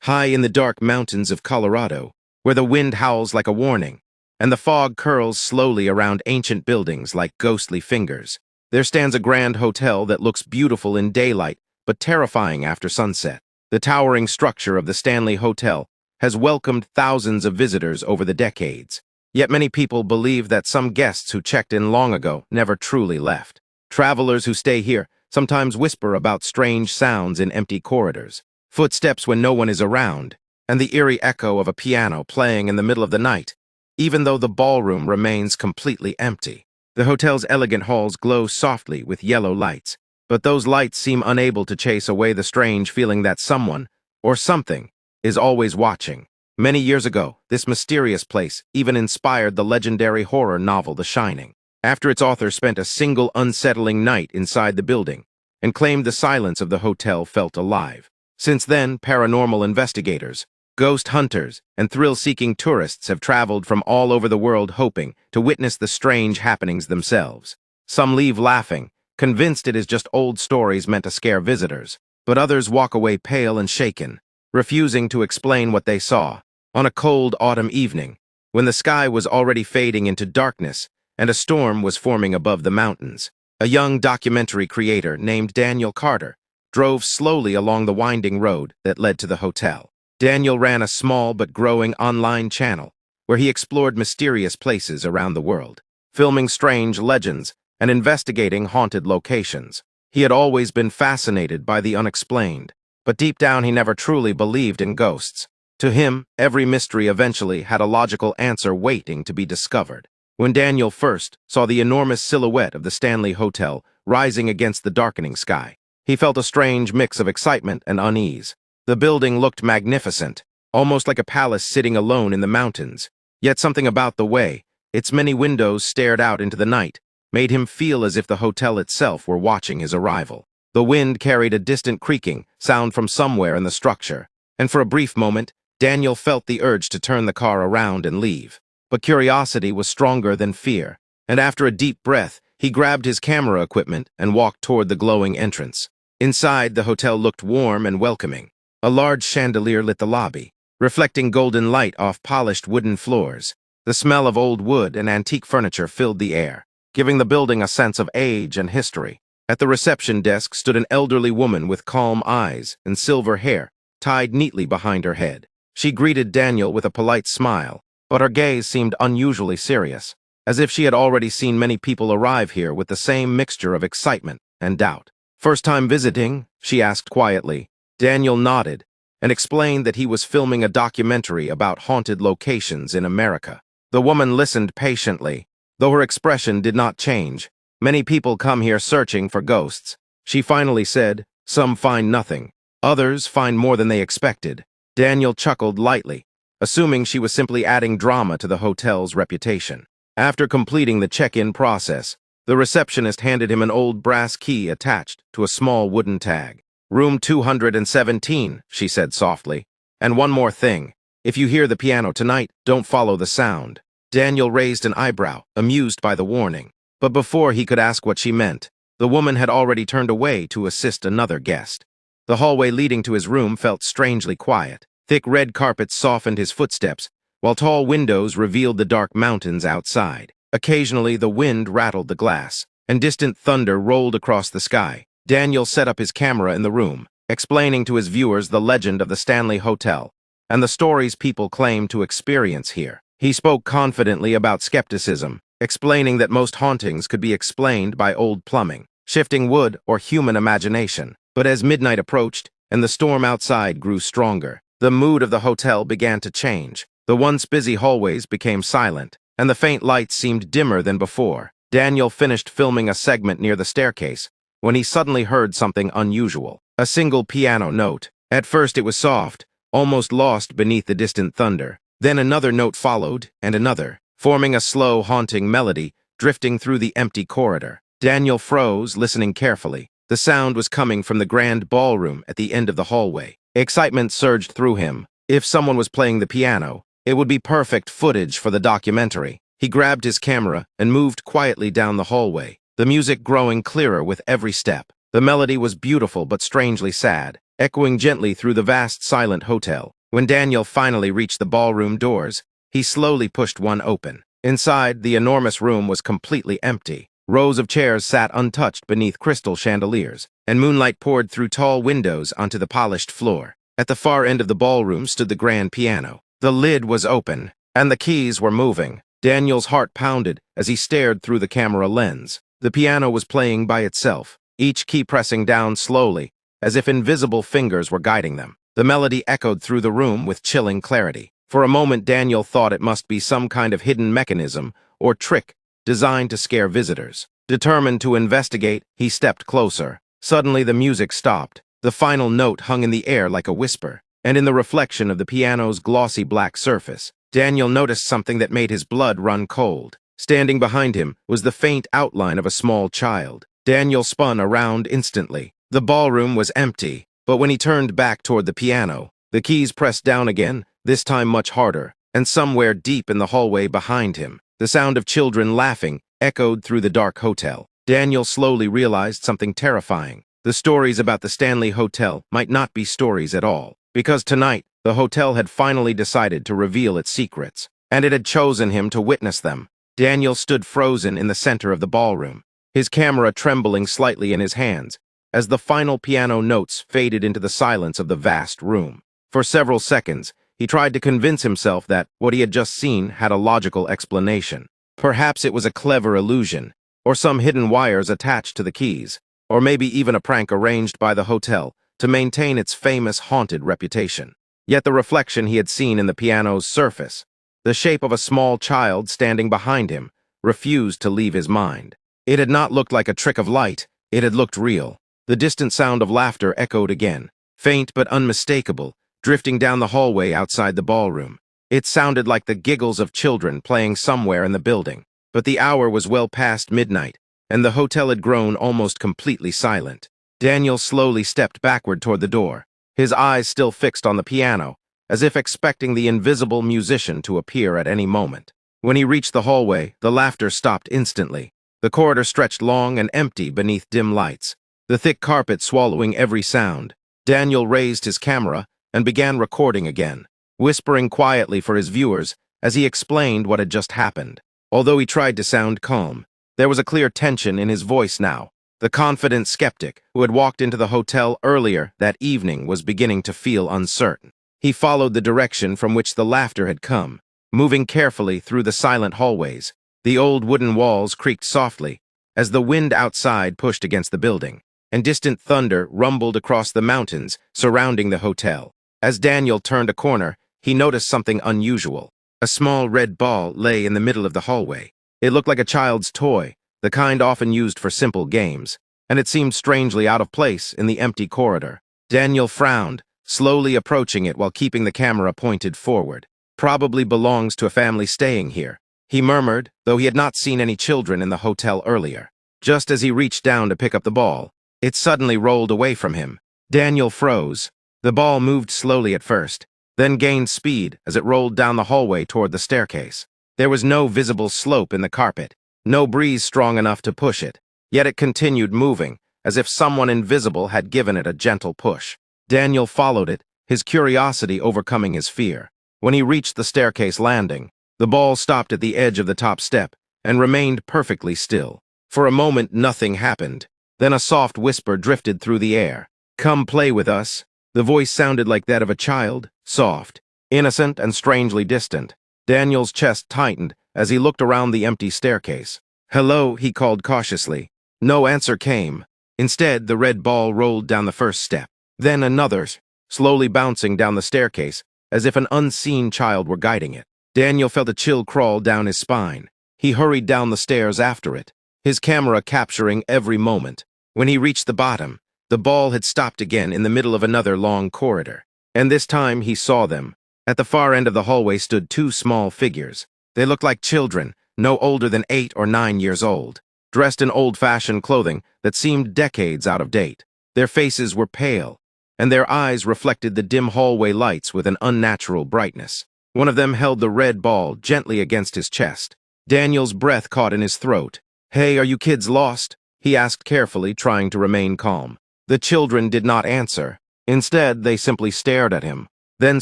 high in the dark mountains of Colorado, where the wind howls like a warning, and the fog curls slowly around ancient buildings like ghostly fingers. There stands a grand hotel that looks beautiful in daylight, but terrifying after sunset. The towering structure of the Stanley Hotel has welcomed thousands of visitors over the decades, yet many people believe that some guests who checked in long ago never truly left. Travelers who stay here sometimes whisper about strange sounds in empty corridors, footsteps when no one is around, and the eerie echo of a piano playing in the middle of the night, even though the ballroom remains completely empty. The hotel's elegant halls glow softly with yellow lights, but those lights seem unable to chase away the strange feeling that someone, or something, is always watching. Many years ago, this mysterious place even inspired the legendary horror novel The Shining, after its author spent a single unsettling night inside the building and claimed the silence of the hotel felt alive. Since then, paranormal investigators, ghost hunters, and thrill-seeking tourists have traveled from all over the world hoping to witness the strange happenings themselves. Some leave laughing, convinced it is just old stories meant to scare visitors, but others walk away pale and shaken, refusing to explain what they saw. On a cold autumn evening, when the sky was already fading into darkness and a storm was forming above the mountains, a young documentary creator named Daniel Carter drove slowly along the winding road that led to the hotel. Daniel ran a small but growing online channel where he explored mysterious places around the world, filming strange legends and investigating haunted locations. He had always been fascinated by the unexplained, but deep down he never truly believed in ghosts. To him, every mystery eventually had a logical answer waiting to be discovered. When Daniel first saw the enormous silhouette of the Stanley Hotel rising against the darkening sky, he felt a strange mix of excitement and unease. The building looked magnificent, almost like a palace sitting alone in the mountains, yet something about the way its many windows stared out into the night made him feel as if the hotel itself were watching his arrival. The wind carried a distant creaking sound from somewhere in the structure, and for a brief moment, Daniel felt the urge to turn the car around and leave. But curiosity was stronger than fear, and after a deep breath, he grabbed his camera equipment and walked toward the glowing entrance. Inside, the hotel looked warm and welcoming. A large chandelier lit the lobby, reflecting golden light off polished wooden floors. The smell of old wood and antique furniture filled the air, giving the building a sense of age and history. At the reception desk stood an elderly woman with calm eyes and silver hair tied neatly behind her head. She greeted Daniel with a polite smile, but her gaze seemed unusually serious, as if she had already seen many people arrive here with the same mixture of excitement and doubt. "First time visiting?" she asked quietly. Daniel nodded and explained that he was filming a documentary about haunted locations in America. The woman listened patiently, though her expression did not change. "Many people come here searching for ghosts," she finally said. "Some find nothing. Others find more than they expected." Daniel chuckled lightly, assuming she was simply adding drama to the hotel's reputation. After completing the check-in process, the receptionist handed him an old brass key attached to a small wooden tag. "Room 217, she said softly. "And one more thing. If you hear the piano tonight, don't follow the sound." Daniel raised an eyebrow, amused by the warning. But before he could ask what she meant, the woman had already turned away to assist another guest. The hallway leading to his room felt strangely quiet. Thick red carpets softened his footsteps, while tall windows revealed the dark mountains outside. Occasionally, the wind rattled the glass, and distant thunder rolled across the sky. Daniel set up his camera in the room, explaining to his viewers the legend of the Stanley Hotel and the stories people claim to experience here. He spoke confidently about skepticism, explaining that most hauntings could be explained by old plumbing, shifting wood, or human imagination. But as midnight approached and the storm outside grew stronger, the mood of the hotel began to change. The once busy hallways became silent, and the faint lights seemed dimmer than before. Daniel finished filming a segment near the staircase when he suddenly heard something unusual. A single piano note. At first it was soft, almost lost beneath the distant thunder. Then another note followed, and another, forming a slow, haunting melody drifting through the empty corridor. Daniel froze, listening carefully. The sound was coming from the grand ballroom at the end of the hallway. Excitement surged through him. If someone was playing the piano, it would be perfect footage for the documentary. He grabbed his camera and moved quietly down the hallway, the music growing clearer with every step. The melody was beautiful but strangely sad, echoing gently through the vast silent hotel. When Daniel finally reached the ballroom doors, he slowly pushed one open. Inside, the enormous room was completely empty. Rows of chairs sat untouched beneath crystal chandeliers, and moonlight poured through tall windows onto the polished floor. At the far end of the ballroom stood the grand piano. The lid was open, and the keys were moving. Daniel's heart pounded as he stared through the camera lens. The piano was playing by itself, each key pressing down slowly, as if invisible fingers were guiding them. The melody echoed through the room with chilling clarity. For a moment, Daniel thought it must be some kind of hidden mechanism or trick designed to scare visitors. Determined to investigate, he stepped closer. Suddenly, the music stopped. The final note hung in the air like a whisper, and in the reflection of the piano's glossy black surface, Daniel noticed something that made his blood run cold. Standing behind him was the faint outline of a small child. Daniel spun around instantly. The ballroom was empty, but when he turned back toward the piano, the keys pressed down again, this time much harder, and somewhere deep in the hallway behind him, the sound of children laughing echoed through the dark hotel. Daniel slowly realized something terrifying. The stories about the Stanley Hotel might not be stories at all, because tonight, the hotel had finally decided to reveal its secrets, and it had chosen him to witness them. Daniel stood frozen in the center of the ballroom, his camera trembling slightly in his hands, as the final piano notes faded into the silence of the vast room. For several seconds, he tried to convince himself that what he had just seen had a logical explanation. Perhaps it was a clever illusion, or some hidden wires attached to the keys, or maybe even a prank arranged by the hotel to maintain its famous haunted reputation. Yet the reflection he had seen in the piano's surface, the shape of a small child standing behind him, refused to leave his mind. It had not looked like a trick of light, it had looked real. The distant sound of laughter echoed again, faint but unmistakable, drifting down the hallway outside the ballroom. It sounded like the giggles of children playing somewhere in the building. But the hour was well past midnight, and the hotel had grown almost completely silent. Daniel slowly stepped backward toward the door, his eyes still fixed on the piano, as if expecting the invisible musician to appear at any moment. When he reached the hallway, the laughter stopped instantly. The corridor stretched long and empty beneath dim lights, the thick carpet swallowing every sound. Daniel raised his camera and began recording again, whispering quietly for his viewers as he explained what had just happened. Although he tried to sound calm, there was a clear tension in his voice now. The confident skeptic who had walked into the hotel earlier that evening was beginning to feel uncertain. He followed the direction from which the laughter had come, moving carefully through the silent hallways. The old wooden walls creaked softly as the wind outside pushed against the building, and distant thunder rumbled across the mountains surrounding the hotel. As Daniel turned a corner, he noticed something unusual. A small red ball lay in the middle of the hallway. It looked like a child's toy, the kind often used for simple games, and it seemed strangely out of place in the empty corridor. Daniel frowned, slowly approaching it while keeping the camera pointed forward. Probably belongs to a family staying here, he murmured, though he had not seen any children in the hotel earlier. Just as he reached down to pick up the ball, it suddenly rolled away from him. Daniel froze. The ball moved slowly at first, then gained speed as it rolled down the hallway toward the staircase. There was no visible slope in the carpet, no breeze strong enough to push it, yet it continued moving, as if someone invisible had given it a gentle push. Daniel followed it, his curiosity overcoming his fear. When he reached the staircase landing, the ball stopped at the edge of the top step and remained perfectly still. For a moment, nothing happened. Then a soft whisper drifted through the air. "Come play with us." The voice sounded like that of a child, soft, innocent, and strangely distant. Daniel's chest tightened as he looked around the empty staircase. "Hello," he called cautiously. No answer came. Instead, the red ball rolled down the first step, then another, slowly bouncing down the staircase, as if an unseen child were guiding it. Daniel felt a chill crawl down his spine. He hurried down the stairs after it, his camera capturing every moment. When he reached the bottom, the ball had stopped again in the middle of another long corridor, and this time he saw them. At the far end of the hallway stood two small figures. They looked like children, no older than 8 or 9 years old, dressed in old-fashioned clothing that seemed decades out of date. Their faces were pale, and their eyes reflected the dim hallway lights with an unnatural brightness. One of them held the red ball gently against his chest. Daniel's breath caught in his throat. "Hey, are you kids lost?" he asked carefully, trying to remain calm. The children did not answer. Instead, they simply stared at him. Then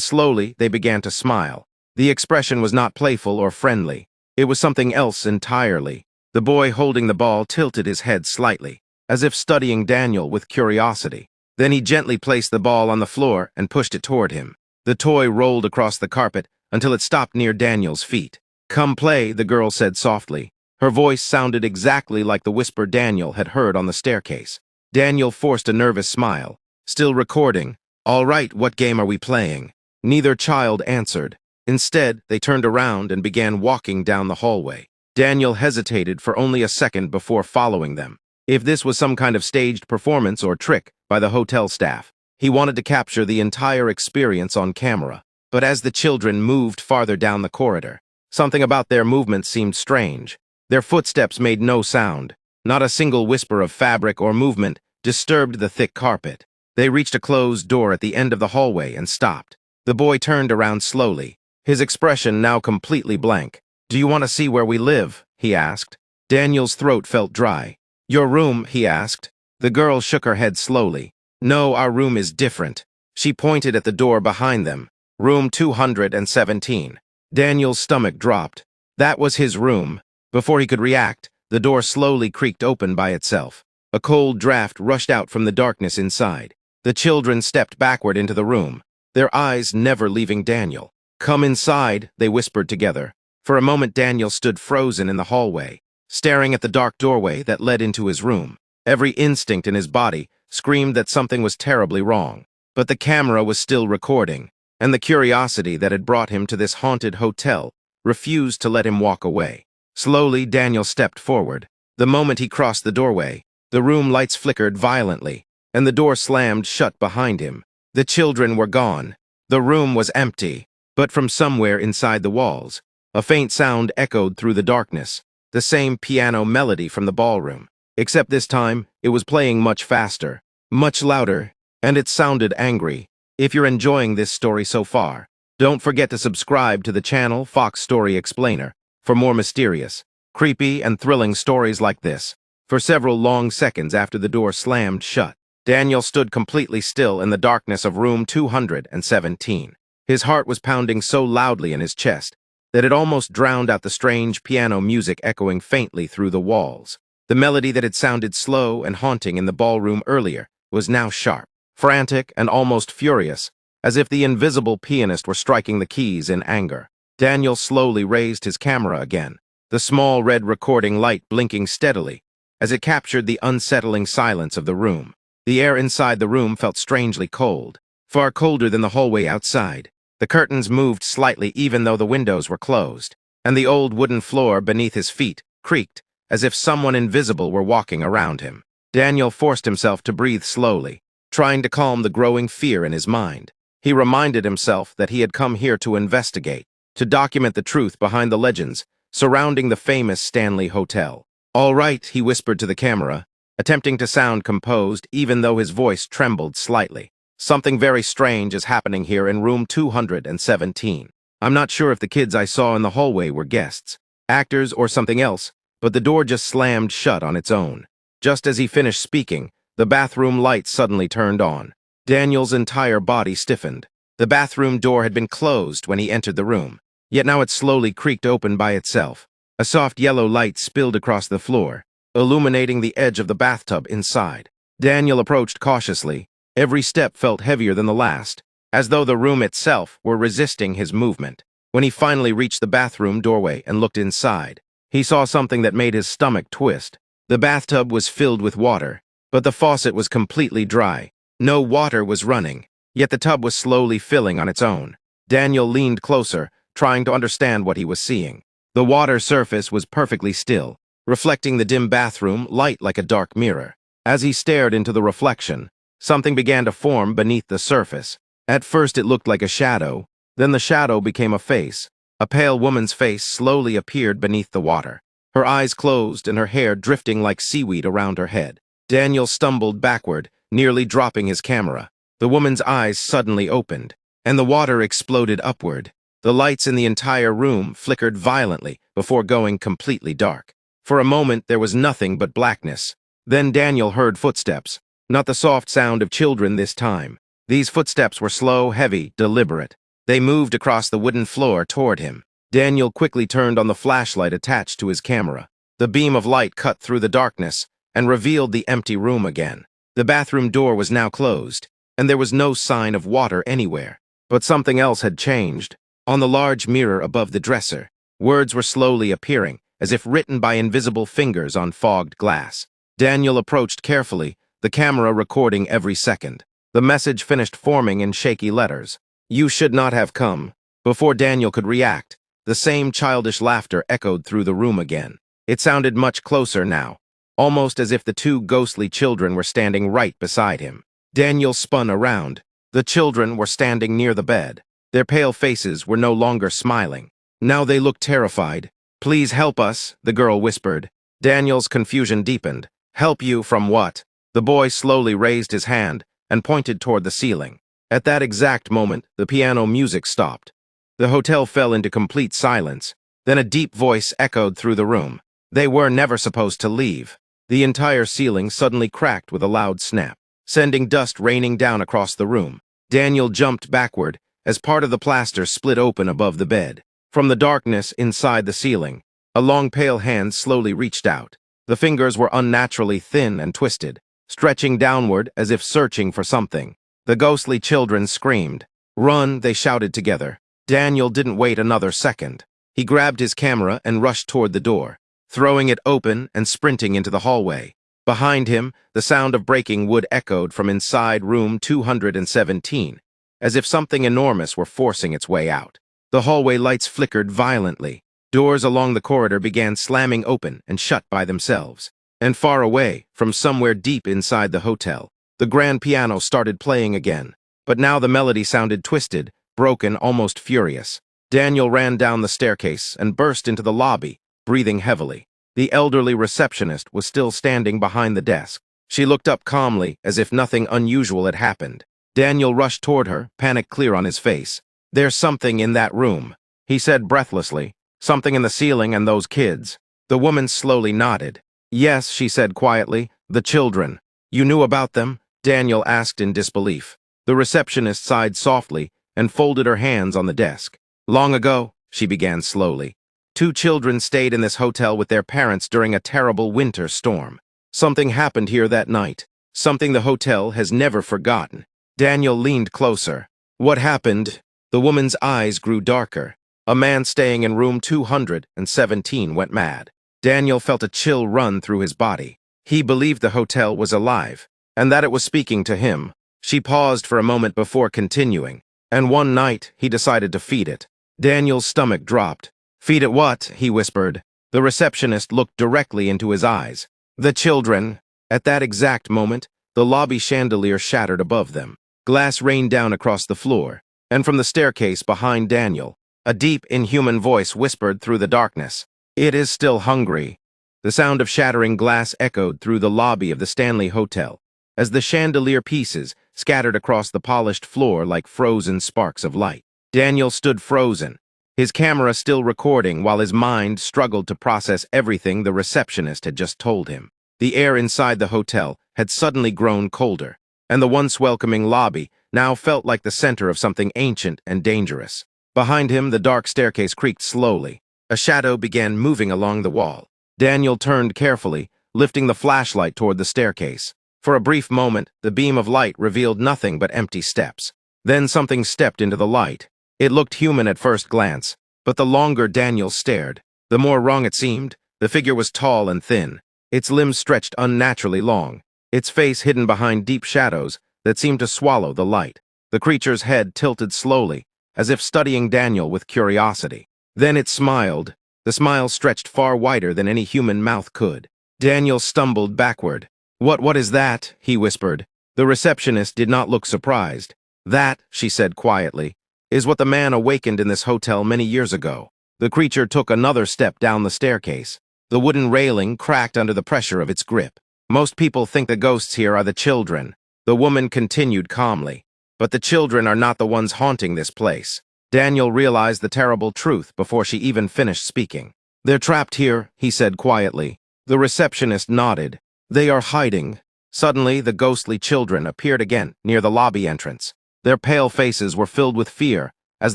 slowly, they began to smile. The expression was not playful or friendly. It was something else entirely. The boy holding the ball tilted his head slightly, as if studying Daniel with curiosity. Then he gently placed the ball on the floor and pushed it toward him. The toy rolled across the carpet until it stopped near Daniel's feet. "Come play," the girl said softly. Her voice sounded exactly like the whisper Daniel had heard on the staircase. Daniel forced a nervous smile. "Still recording. All right, what game are we playing?" Neither child answered. Instead, they turned around and began walking down the hallway. Daniel hesitated for only a second before following them. If this was some kind of staged performance or trick by the hotel staff, he wanted to capture the entire experience on camera. But as the children moved farther down the corridor, something about their movements seemed strange. Their footsteps made no sound. Not a single whisper of fabric or movement disturbed the thick carpet. They reached a closed door at the end of the hallway and stopped. The boy turned around slowly, his expression now completely blank. "Do you want to see where we live?" he asked. Daniel's throat felt dry. "Your room?" he asked. The girl shook her head slowly. "No, our room is different." She pointed at the door behind them. "Room 217. Daniel's stomach dropped. That was his room. Before he could react, the door slowly creaked open by itself. A cold draft rushed out from the darkness inside. The children stepped backward into the room, their eyes never leaving Daniel. "Come inside," they whispered together. For a moment Daniel stood frozen in the hallway, staring at the dark doorway that led into his room. Every instinct in his body screamed that something was terribly wrong. But the camera was still recording, and the curiosity that had brought him to this haunted hotel refused to let him walk away. Slowly, Daniel stepped forward. The moment he crossed the doorway, the room lights flickered violently, and the door slammed shut behind him. The children were gone. The room was empty, but from somewhere inside the walls, a faint sound echoed through the darkness, the same piano melody from the ballroom. Except this time, it was playing much faster, much louder, and it sounded angry. If you're enjoying this story so far, don't forget to subscribe to the channel Fox Story Explainer for more mysterious, creepy, and thrilling stories like this. For several long seconds after the door slammed shut, Daniel stood completely still in the darkness of room 217. His heart was pounding so loudly in his chest that it almost drowned out the strange piano music echoing faintly through the walls. The melody that had sounded slow and haunting in the ballroom earlier was now sharp, frantic, and almost furious, as if the invisible pianist were striking the keys in anger. Daniel slowly raised his camera again, the small red recording light blinking steadily as it captured the unsettling silence of the room. The air inside the room felt strangely cold, far colder than the hallway outside. The curtains moved slightly even though the windows were closed, and the old wooden floor beneath his feet creaked as if someone invisible were walking around him. Daniel forced himself to breathe slowly, trying to calm the growing fear in his mind. He reminded himself that he had come here to investigate, to document the truth behind the legends surrounding the famous Stanley Hotel. "All right," he whispered to the camera, attempting to sound composed even though his voice trembled slightly. "Something very strange is happening here in room 217. I'm not sure if the kids I saw in the hallway were guests, actors, or something else, but the door just slammed shut on its own." Just as he finished speaking, the bathroom lights suddenly turned on. Daniel's entire body stiffened. The bathroom door had been closed when he entered the room, yet now it slowly creaked open by itself. A soft yellow light spilled across the floor, illuminating the edge of the bathtub inside. Daniel approached cautiously. Every step felt heavier than the last, as though the room itself were resisting his movement. When he finally reached the bathroom doorway and looked inside, he saw something that made his stomach twist. The bathtub was filled with water, but the faucet was completely dry. No water was running, yet the tub was slowly filling on its own. Daniel leaned closer, trying to understand what he was seeing. The water surface was perfectly still, reflecting the dim bathroom light like a dark mirror. As he stared into the reflection, something began to form beneath the surface. At first it looked like a shadow, then the shadow became a face. A pale woman's face slowly appeared beneath the water, her eyes closed and her hair drifting like seaweed around her head. Daniel stumbled backward, nearly dropping his camera. The woman's eyes suddenly opened, and the water exploded upward. The lights in the entire room flickered violently before going completely dark. For a moment there was nothing but blackness. Then Daniel heard footsteps, not the soft sound of children this time, These footsteps were slow, heavy, deliberate. They moved across the wooden floor toward him. Daniel quickly turned on the flashlight attached to his camera. The beam of light cut through the darkness and revealed the empty room again. The bathroom door was now closed, and there was no sign of water anywhere. But something else had changed. On the large mirror above the dresser, words were slowly appearing, as if written by invisible fingers on fogged glass. Daniel approached carefully, the camera recording every second. The message finished forming in shaky letters. "You should not have come." Before Daniel could react, the same childish laughter echoed through the room again. It sounded much closer now, almost as if the two ghostly children were standing right beside him. Daniel spun around. The children were standing near the bed. Their pale faces were no longer smiling. Now they looked terrified. "Please help us," the girl whispered. Daniel's confusion deepened. "Help you from what?" The boy slowly raised his hand and pointed toward the ceiling. At that exact moment, the piano music stopped. The hotel fell into complete silence. Then a deep voice echoed through the room. They were never supposed to leave. The entire ceiling suddenly cracked with a loud snap, sending dust raining down across the room. Daniel jumped backward as part of the plaster split open above the bed. From the darkness inside the ceiling, a long pale hand slowly reached out. The fingers were unnaturally thin and twisted, stretching downward as if searching for something. The ghostly children screamed. "Run!" they shouted together. Daniel didn't wait another second. He grabbed his camera and rushed toward the door, throwing it open and sprinting into the hallway. Behind him, the sound of breaking wood echoed from inside room 217, as if something enormous were forcing its way out. The hallway lights flickered violently. Doors along the corridor began slamming open and shut by themselves. And far away, from somewhere deep inside the hotel, the grand piano started playing again. But now the melody sounded twisted, broken, almost furious. Daniel ran down the staircase and burst into the lobby, breathing heavily. The elderly receptionist was still standing behind the desk. She looked up calmly, as if nothing unusual had happened. Daniel rushed toward her, panic clear on his face. "There's something in that room," he said breathlessly. "Something in the ceiling and those kids." The woman slowly nodded. "Yes," she said quietly, "the children." "You knew about them?" Daniel asked in disbelief. The receptionist sighed softly and folded her hands on the desk. "Long ago," she began slowly, "two children stayed in this hotel with their parents during a terrible winter storm. Something happened here that night, something the hotel has never forgotten." Daniel leaned closer. "What happened?" The woman's eyes grew darker. "A man staying in room 217 went mad." Daniel felt a chill run through his body. He believed the hotel was alive, and that it was speaking to him. She paused for a moment before continuing. "And one night, he decided to feed it." Daniel's stomach dropped. "Feed it what?" he whispered. The receptionist looked directly into his eyes. "The children." At that exact moment, the lobby chandelier shattered above them. Glass rained down across the floor, and from the staircase behind Daniel, a deep, inhuman voice whispered through the darkness. "It is still hungry." The sound of shattering glass echoed through the lobby of the Stanley Hotel, as the chandelier pieces scattered across the polished floor like frozen sparks of light. Daniel stood frozen, his camera still recording while his mind struggled to process everything the receptionist had just told him. The air inside the hotel had suddenly grown colder, and the once welcoming lobby now felt like the center of something ancient and dangerous. Behind him, the dark staircase creaked slowly. A shadow began moving along the wall. Daniel turned carefully, lifting the flashlight toward the staircase. For a brief moment, the beam of light revealed nothing but empty steps. Then something stepped into the light. It looked human at first glance, but the longer Daniel stared, the more wrong it seemed. The figure was tall and thin. Its limbs stretched unnaturally long, its face hidden behind deep shadows that seemed to swallow the light. The creature's head tilted slowly, as if studying Daniel with curiosity. Then it smiled. The smile stretched far wider than any human mouth could. Daniel stumbled backward. What is that?" he whispered. The receptionist did not look surprised. "That," she said quietly, "is what the man awakened in this hotel many years ago." The creature took another step down the staircase. The wooden railing cracked under the pressure of its grip. "Most people think the ghosts here are the children," the woman continued calmly. "But the children are not the ones haunting this place." Daniel realized the terrible truth before she even finished speaking. "They're trapped here," he said quietly. The receptionist nodded. "They are hiding." Suddenly, the ghostly children appeared again near the lobby entrance. Their pale faces were filled with fear as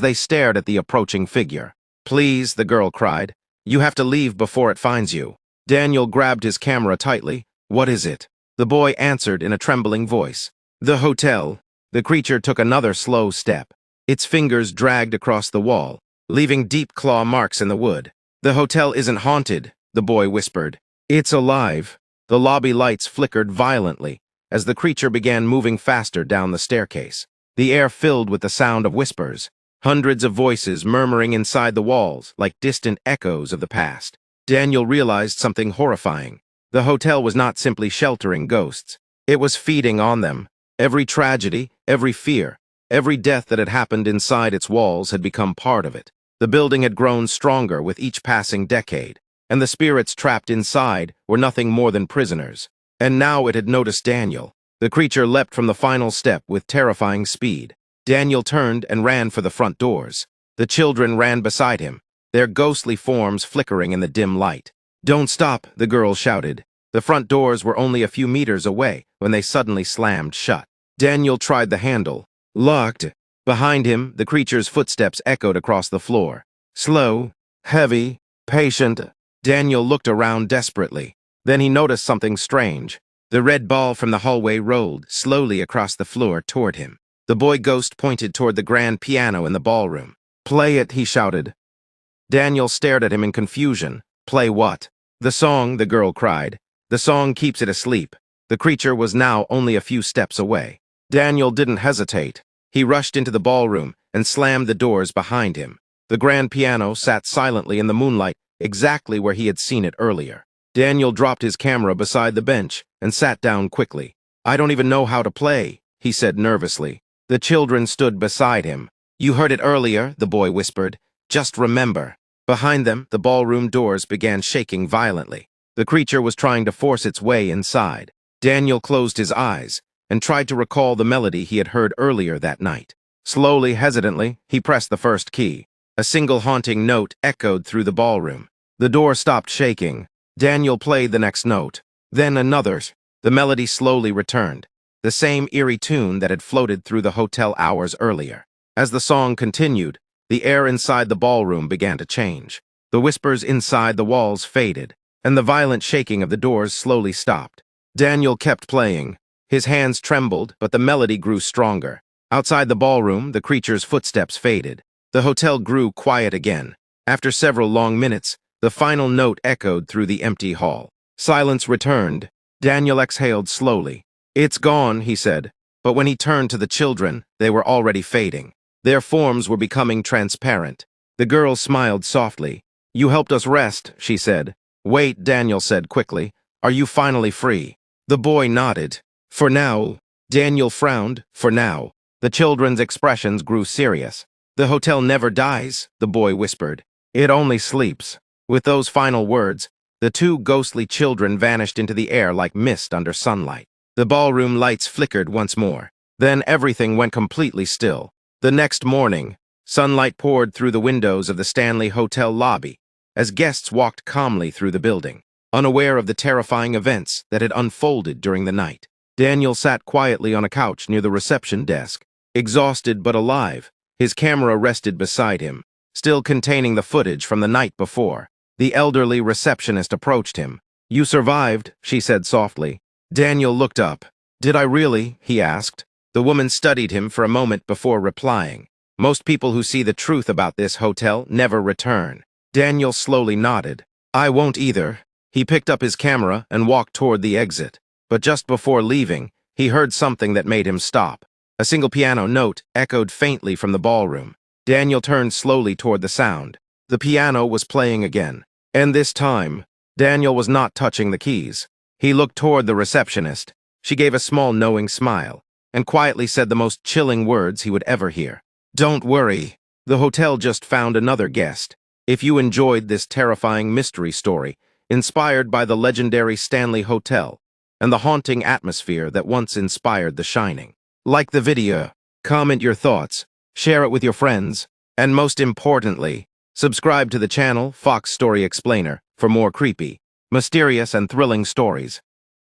they stared at the approaching figure. "Please," the girl cried. "You have to leave before it finds you." Daniel grabbed his camera tightly. "What is it?" The boy answered in a trembling voice. "The hotel." The creature took another slow step. Its fingers dragged across the wall, leaving deep claw marks in the wood. "The hotel isn't haunted," the boy whispered. "It's alive." The lobby lights flickered violently as the creature began moving faster down the staircase. The air filled with the sound of whispers, hundreds of voices murmuring inside the walls like distant echoes of the past. Daniel realized something horrifying. The hotel was not simply sheltering ghosts. It was feeding on them. Every tragedy, every fear, every death that had happened inside its walls had become part of it. The building had grown stronger with each passing decade, and the spirits trapped inside were nothing more than prisoners. And now it had noticed Daniel. The creature leapt from the final step with terrifying speed. Daniel turned and ran for the front doors. The children ran beside him, their ghostly forms flickering in the dim light. "Don't stop," the girl shouted. The front doors were only a few meters away when they suddenly slammed shut. Daniel tried the handle. Locked. Behind him, the creature's footsteps echoed across the floor. Slow, heavy, patient. Daniel looked around desperately. Then he noticed something strange. The red ball from the hallway rolled slowly across the floor toward him. The boy ghost pointed toward the grand piano in the ballroom. "Play it," he shouted. Daniel stared at him in confusion. "Play what?" "The song," the girl cried. "The song keeps it asleep." The creature was now only a few steps away. Daniel didn't hesitate. He rushed into the ballroom and slammed the doors behind him. The grand piano sat silently in the moonlight, exactly where he had seen it earlier. Daniel dropped his camera beside the bench and sat down quickly. "I don't even know how to play," he said nervously. The children stood beside him. "You heard it earlier," the boy whispered. "Just remember." Behind them, the ballroom doors began shaking violently. The creature was trying to force its way inside. Daniel closed his eyes and tried to recall the melody he had heard earlier that night. Slowly, hesitantly, he pressed the first key. A single haunting note echoed through the ballroom. The door stopped shaking. Daniel played the next note. Then another. The melody slowly returned, the same eerie tune that had floated through the hotel hours earlier. As the song continued, the air inside the ballroom began to change. The whispers inside the walls faded, and the violent shaking of the doors slowly stopped. Daniel kept playing. His hands trembled, but the melody grew stronger. Outside the ballroom, the creature's footsteps faded. The hotel grew quiet again. After several long minutes, the final note echoed through the empty hall. Silence returned. Daniel exhaled slowly. "It's gone," he said. But when he turned to the children, they were already fading. Their forms were becoming transparent. The girl smiled softly. "You helped us rest," she said. "Wait," Daniel said quickly. "Are you finally free?" The boy nodded. "For now." Daniel frowned. "For now." The children's expressions grew serious. "The hotel never dies," the boy whispered. "It only sleeps." With those final words, the two ghostly children vanished into the air like mist under sunlight. The ballroom lights flickered once more. Then everything went completely still. The next morning, sunlight poured through the windows of the Stanley Hotel lobby as guests walked calmly through the building, unaware of the terrifying events that had unfolded during the night. Daniel sat quietly on a couch near the reception desk, exhausted but alive. His camera rested beside him, still containing the footage from the night before. The elderly receptionist approached him. "You survived," she said softly. Daniel looked up. "Did I really?" he asked. The woman studied him for a moment before replying. "Most people who see the truth about this hotel never return." Daniel slowly nodded. "I won't either." He picked up his camera and walked toward the exit. But just before leaving, he heard something that made him stop. A single piano note echoed faintly from the ballroom. Daniel turned slowly toward the sound. The piano was playing again. And this time, Daniel was not touching the keys. He looked toward the receptionist. She gave a small knowing smile and quietly said the most chilling words he would ever hear. "Don't worry. The hotel just found another guest." If you enjoyed this terrifying mystery story, inspired by the legendary Stanley Hotel and the haunting atmosphere that once inspired The Shining, like the video, comment your thoughts, share it with your friends, and most importantly, subscribe to the channel Fox Story Explainer for more creepy, mysterious, and thrilling stories.